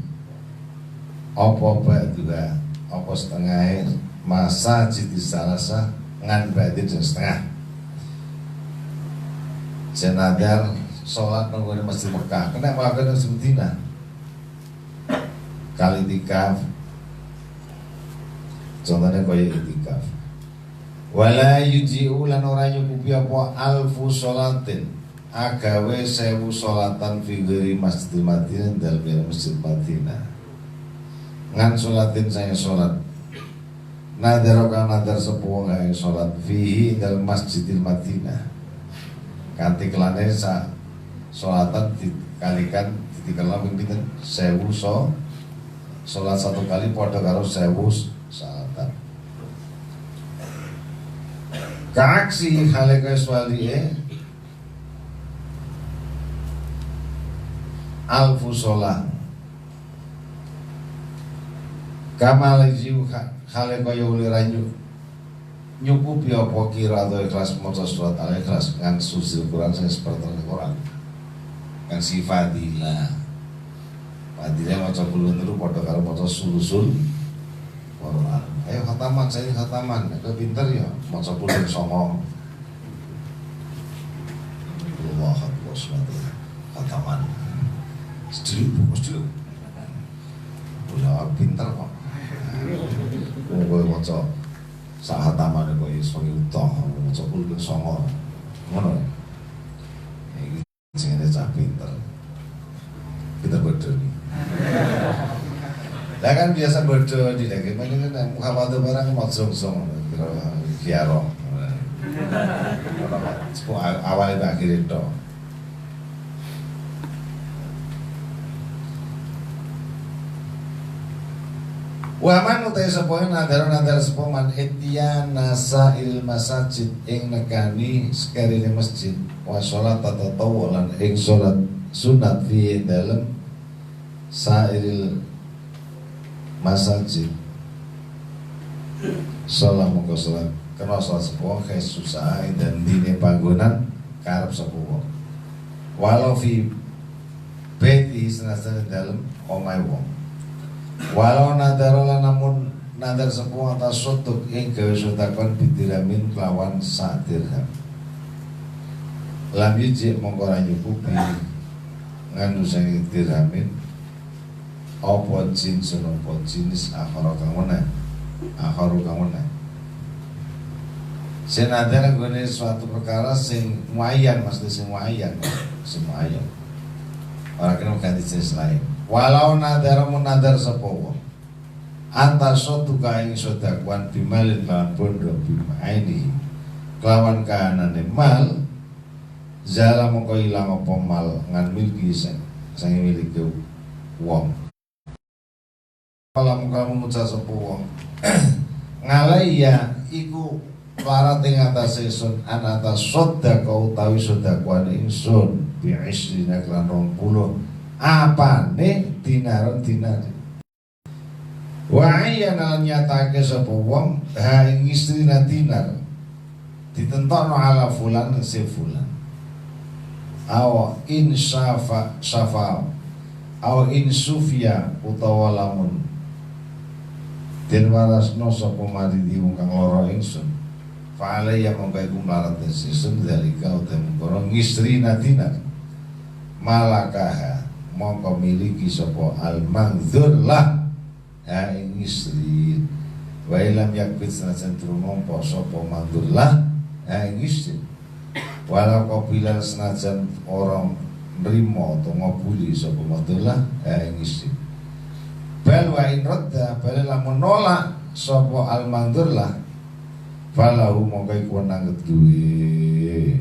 apa juga apa setengah masa jidi salasa ngan badin setengah jenadar sholat nunggu Masjid Mekah kena melakukan Madinah kali itikaf contohnya kaya itikaf wala yuji'u lan ora nyukupi apa alfu sholatin agawe 1000 sholatan fi ghairi Masjid Madinah dalam Masjid Madinah ngan sholatin saya sholat nadar kang nadar sepuh kang sholat fihi dalam Masjidil Madinah kanthi kelane sa sholatan dikalikan ditikel pinten 1000 sholat satu kali padha karo 1000 sholatan kaaksi hale kaswalie alfu sholat kamal jiu hale kaya uli ranyu nyukupi apa kira atau ikhlas maca surat Al-Ikhlas kang susul Quran sing seperti Quran kang sifatilah fadilah maca kulun itu padha karo maca sulusul Quran. Ayo khataman, saya khataman, aku pinter ya maca kulun 9. Allah Akbar khataman. Setuju. Ulah pinter kok. Kowe maca sak khataman kok iso utah maca kulun 9. Ngono. Iki jenenge cah pinter. Kita bodoh nih. Lah kan biasa bodoh di lagi, makanya kan muka barang mau song kiaro. Awalnya akhirnya itu. Waman utai sepoin nadar sepoman etian nasa il masajid ing nekani sekali masjid wa sholat tatatawu lan ing sholat sunat fi dalam sairil masajid sholat muka sholat kena sholat sepuh kayak susah dan dini panggonan karep sepuh walau fi beti senajan dalam omai wong walau nadarola namun nadar sepuh atas sotuk ing gawe sotakon bidiramin kelawan sak dirham lam yujik mongkora nyukupi nganu sing dirhamin apa jenis apa jenis akharu kang meneh senadar nggone suatu perkara sing muayyan maksud sing muayyan ora kena ganti jenis lain walau nadar munadar sapa wong antas suatu kaing sedakwan bimalin lan bondo bimaini kelawan kahanane mal zala mongko ilang apa mal ngan milki sing miliki wong kalau kamu muca sapa wong ngalaya iku larat ing atase sun an atas sedekah utawi sedekah ingsun bi isrina lan 20 apane dinar wa ayyana nyatake sapa wong ha ing istrina dinar ditentokno ala fulan si fulan aw in syafa aw in sufia utawa lamun den warasno sapa maridi wong kang lara ingsun fa alayya mongko iku mlarat ingsun dalika utawa mengkono ngisrina dinar malakaha mongko miliki sapa al mangdzur lah ha ing istri wa ilam yakbit senajan trumompo sapa mangdzur lah ha ing istri walau kabilan senajan orang nrimo atau ngabuli sapa mangdzur lah ha ing istri bal wa in radda bal lamun nolak sapa al mangdzur lah falahu mongko iku nang duwe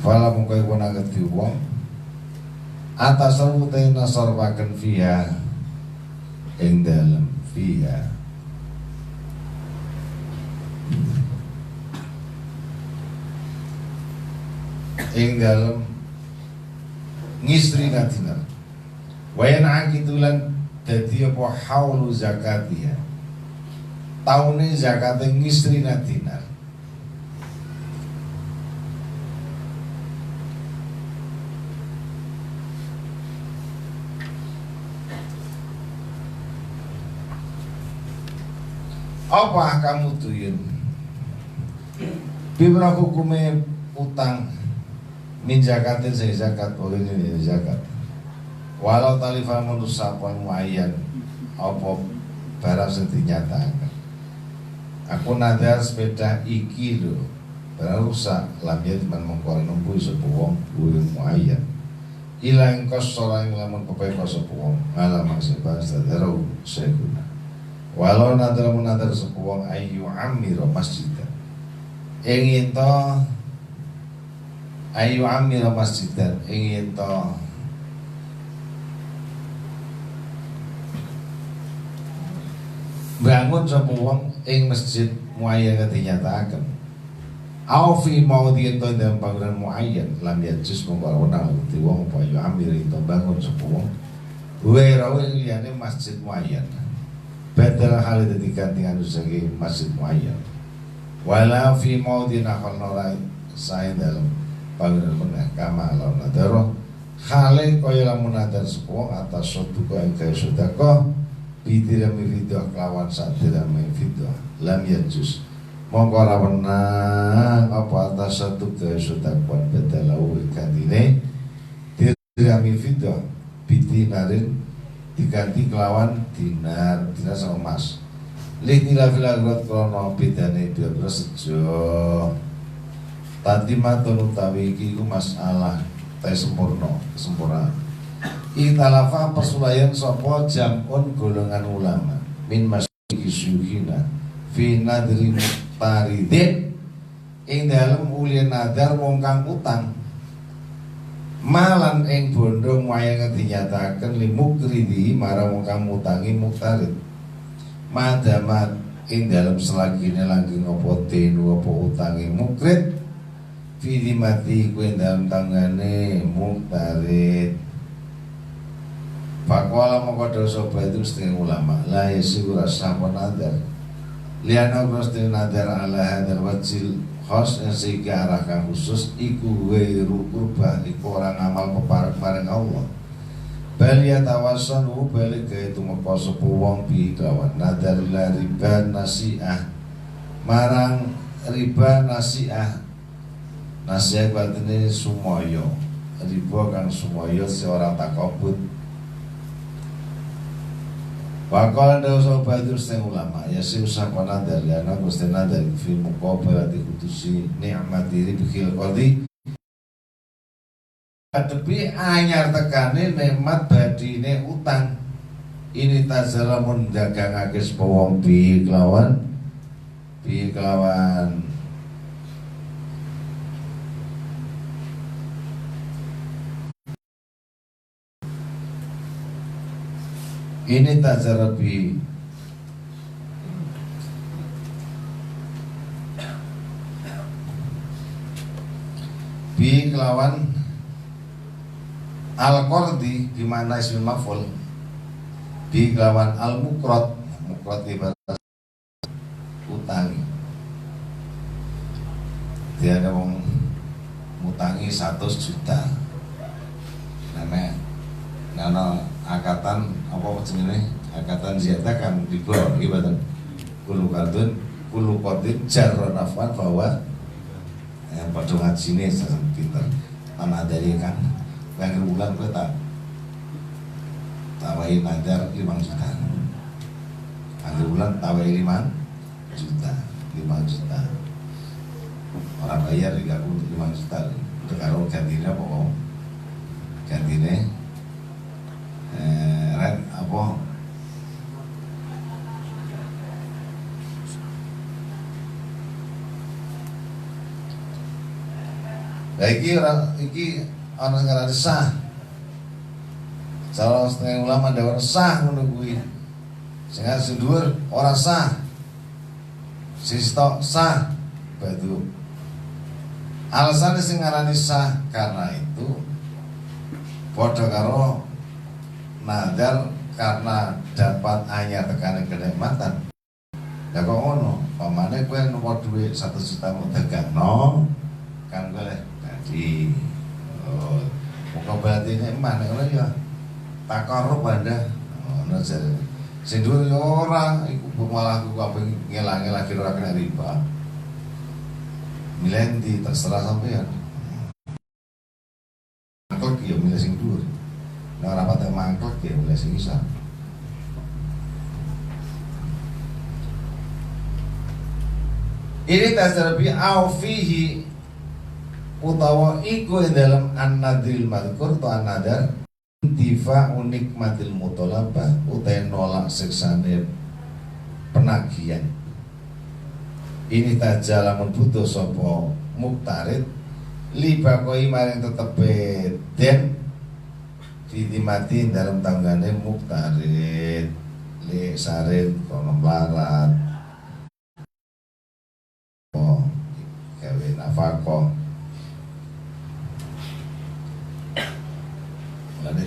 fala mungkai wana ngerti wong atas rutin nasarwaken fiha ing dalem fiha ing dalem ngisri natinar wayan akitulan dadi apa haulu zakatiha taune zakate ngisri natinar apa kamu tuyun bimra hukume utang min zakatin sing zakat oleh ini zakat walau talifah menusapon muayyan apa barang sing dinyatakan aku nadar sepeda iki lho barang rusak lamnya teman mengkore nempuh sapa wong kuwi muayyan ilang kos ora lamun pepepa sapa wong ngalam sing basa daro seguna walau nadar menadar sepuang ayu amiro masjidan ingin to ayu amiro masjidan ingin to bangun sepuang ing masjid muayyan dinyatakan aufi mau diento dalam bangunan muayyan lam yajus membawa di wong apa ayu amiro itu bangun sepuang Wairawe liyane masjid muayyan. Badal hal digantikan usagi masjid muayyan. Wala fi maudin akhonora sae dalem panggonan meneh kama lawan nadaro hale kaya lamun nadar sepuh atas suatu kaya sedekah bidirami video kelawan sadirami video lam yajus mongko ora wenang apa atas satu kaya sedekah bedalau gantine dirami video bidinarin diganti kelawan dinar sama emas Lihila filagrat krono bidane biro sejo tadi matun utawi iki ku masalah teh sempurna italafa persulayan sapa jamun golongan ulama min masyiki syuhina fi nadri mutaridin ing dalem ulien nadar wong kang utang malan ing bondo wayang dinyataken limukridi marang wong kang mutangi muktarid madamat ing dalam selagine langgeng apa denu apa utange mukrid fidi mati kuwi dalam tangane muktarid Pakwala mongko dosa batu setengah ulama la yasiku rasa nadar liana setengah nadar ala hadar wajil khos yang sehingga arah kang khusus iku wairu kurbah iku orang amal peparek bareng Allah Bali yatawasanu balik ke itu mekosopu wong bi kawan nadar la riba nasiah marang riba nasiah nasiah batine sumoyo riba kang sumoyo seorang takobut bakal ada usaha badur setengah ulama ya si usaha nadar ya nak mesti nadar fi muqabalati kutusi ni'mat diri bikil qadi tapi anyar tekane nikmat badine utang ini tazara mun dagangake sapa wong bi kelawan ini tazara bi kelawan al-qardi di mana ismul maf'ul bi kelawan al-mukrot ibarat utang dia ada wong mutangi 100 juta nana akatan apa jenenge akatan ziyada kan dibawa ibarat kulu qadin jarra nafan bahwa padha ngajine pinter ana dari kan akhir bulan gue tawain nadar 5 juta akhir bulan tawain 5 juta orang bayar 5 juta itu kalau gantinya apa gantinya rent apa iki orang ngarani sah salah setengah ulama ada orang sah menunggui sehingga sedur orang sah sistok sah batu alasannya sing ngarani sah karena itu padha karo nadar karena dapat anyar tekanan kenikmatan ya kok ngono pamane kowe nomor duit 1 juta mau dagangno kan boleh jadi muka batinnya mana kalau ya tak korup anda najar sindur orang ikut malah aku apa ngelang kira kena riba milenti terserah sampean mangklek ya milih sing dhuwur nek ora patek mangklek ya milih sing isar ini tasarbi au fihi utawa iku dalam an-nadril madhkur to an-nadar intifa unik matil mutolabah utai nolak siksane penagihan ini taja lamun butuh sopo muktarid libakoi maring tetepe den ditimati dalam tanggane muktarid li sarit kono melarat gawe nafkah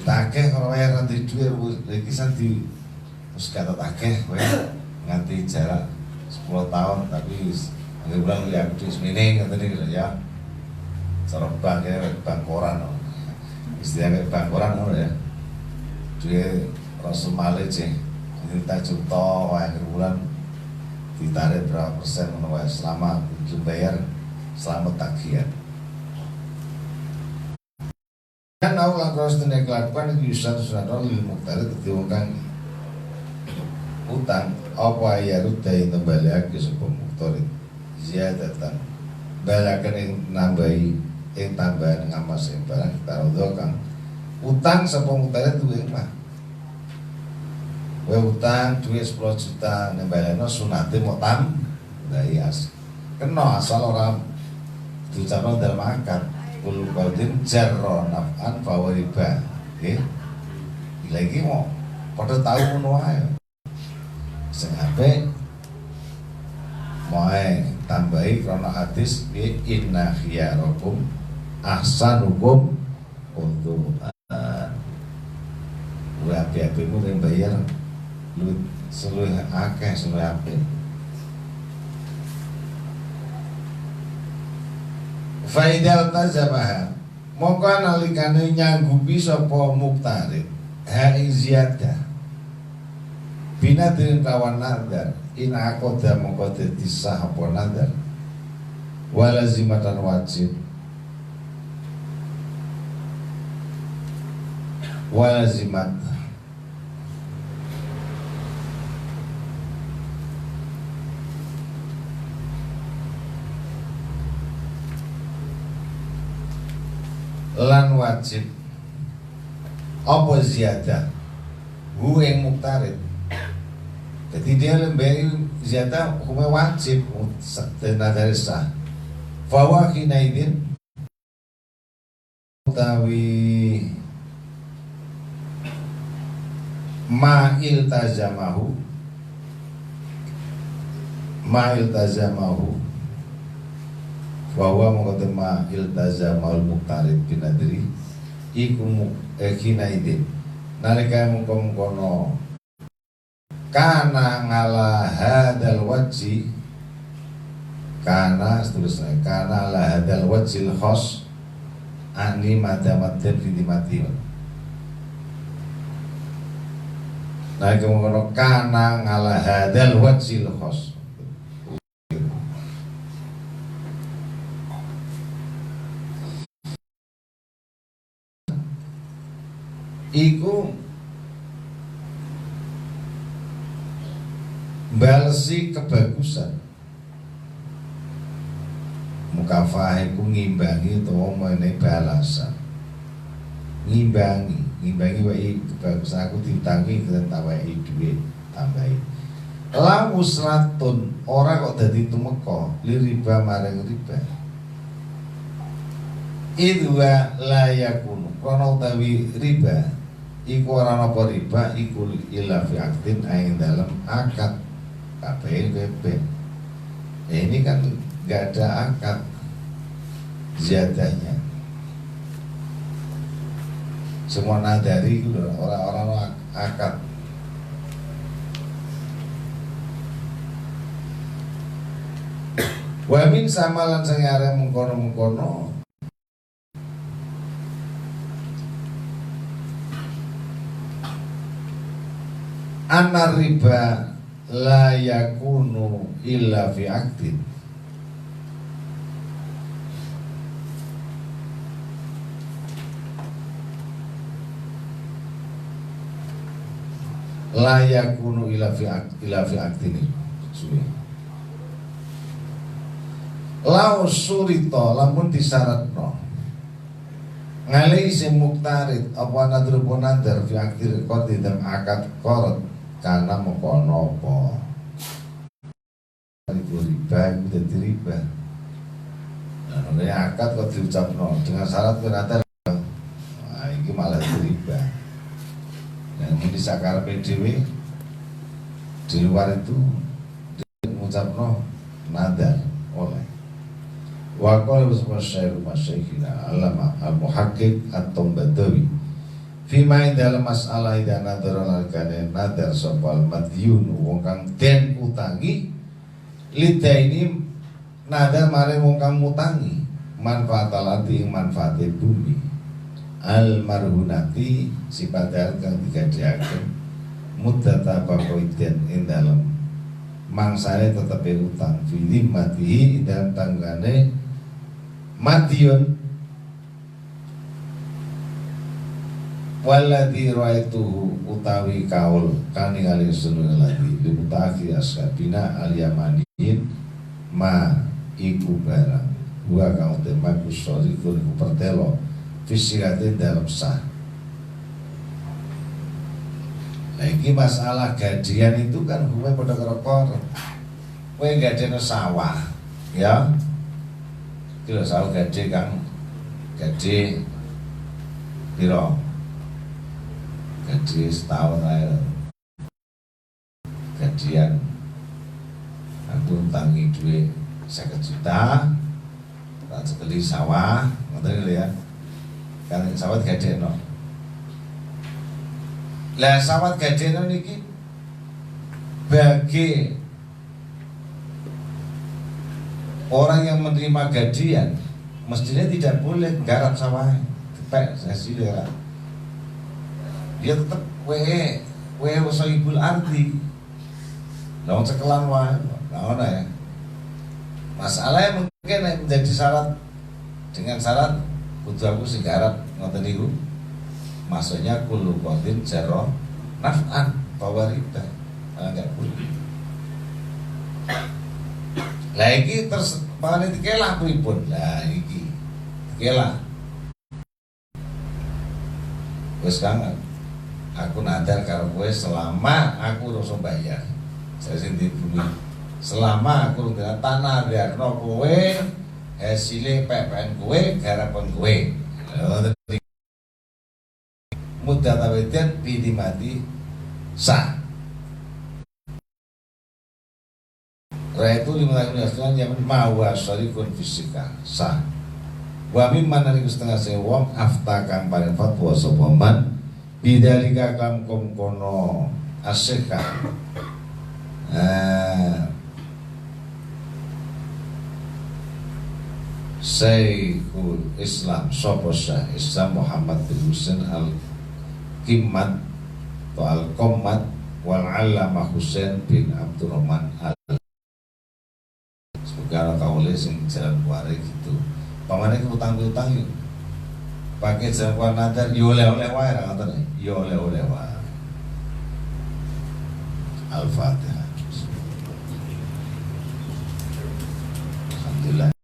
takeh kalau wae nanti duwe iki santi wis kata takeh wae nganti jarak 10 tahun tapi nggak bilang ya aku semene ngerti ya cara bank ya bank koran istilahnya bank koran ya duwe Rasul Malik sih jadi tak juta akhir bulan ditarik berapa persen selama belum bayar selama tagihan kan aku lakukan setelah kelakuan itu susah lil muqtarid ketimbang utang apa ya rutai kembali lagi sebuah muqtarid ziyadatan balakan yang nambahi yang tambahan ngamas yang barang taruh kang utang sebuah muqtarid itu yang mah utang duit 10 juta nembaleno sunate mau tam dari as kena asal orang diucapkan dalam akad kul qaudin jarra naf'an fa riba nggih lagi mau pada tahu ngono ae sing ape moe tambahi krana hadis bi inna khiyarakum ahsanukum untuk api-apimu yang bayar lu seluruh akeh seluruh api faidal tazabaha mongko nalikane nyanggupi sapa muqtarid hai ziyadah binadrin kawan nadar in aqoda mongko dadi sah apa nadar walazimatan wajib walazimat lan wajib apa ziyadah hu yang muqtarid jadi dia lembari ziyadah hukumnya wajib dari sah fawa kinaidin utawi ma'il tazamahu bahwa mengatakan iltazamal muqtarid binadri iku kinaidin nalika mengkono kana ngala hadal wajhi kana seterusnya kana ala hadal wajhil khos ani madamadin fidimati nalika mengkono kana ngala hadal wajhil khos iku balesi kebagusan mukafah iku ngimbangi utawa menehi balasan ngimbangi wae kebagusan aku diutangi dan tawahi duit tambahi la usratun ora kok dadi tumeka liriba marang riba idwa la yakunu kana utawi riba iku ora napa riba iku illa fi aktin ing dalam akad KPWP. Ini kan enggak ada akad ziyadahnya. Semua nadari itu orang-orang akad. Wa min samalan sing arep mengkono-mengkono anna riba la yakunu illa fi aktin la yakunu illa fi aktin lau surito lamun disyaratno ngalih sing muqtarid apa nadrupo nadar fi aktir qadi dan akad qard karena mengkono apa itu riba itu jadi riba nah akad kok diucapno dengan syarat penata nah ini malah riba yang ini sakar PDW di luar itu mengucapno nadar oleh wakil bersama syaikhina alama al-muhakkik at-Badawi Fima ing dalam masalah ida nadar largane nadar sopal madyun wong kang den utangi lida ini nadar mare wong kang mutangi manfaat alati ing manfaate bumi al marhunati sipadal kang digadahaken muddata bakoiden ing dalam mangsane tetepe utang filim matihi ing dalam tanggane madyun waladhi raituhu utawi kaul kang ningali sunul lagi dimutaki ashabina al-yamaniyin ma iku barang gua kang tema kusori kun pertelo fisikatin dalam sah. Lagi masalah gajian itu kan gue pada kerekor gue gajian sawah ya kira sawah gaji kang gaji piro gaji setahun aja gajian aku tangi duit 50 juta tak sekali sawah ngerti ya kan sawah gaji no lah sawah gaji no niki bagi orang yang menerima gajian mestinya tidak boleh garap sawah tepek hasil ya dia tetap we wasoibul arti lawan cekelan wae lawan ya masalahnya mungkin menjadi syarat dengan syarat kudu aku sing garap ngoten niku maksudnya kullu qatin jarra naf'an fawarida enggak boleh lah iki terus pangane dikelah pripun lah iki dikelah wis kang aku nadar karo kowe selama aku rasa bayar saya sendiri bumi selama aku ndak tanah biarno kowe hasilnya PPN kowe garapan kowe mudah tawetian pilih mati sah Raitu 15 yang mau syarikun fisika sah wa mimman niku setengah wong aftakan paling fatwa sapa man bidalika kang kono asyika Syekhul Islam sapa Syekh Islam Muhammad bin Husain al-Qimmat atau al-Qommat wal Allamah Husain bin Abdurrahman segala kaule sing jalan kuare gitu pamane utang-utang yuk pakai jalan kuare nadar yo oleh-oleh wae ra ngoten yo oleh-oleh wae Al-Fatihah.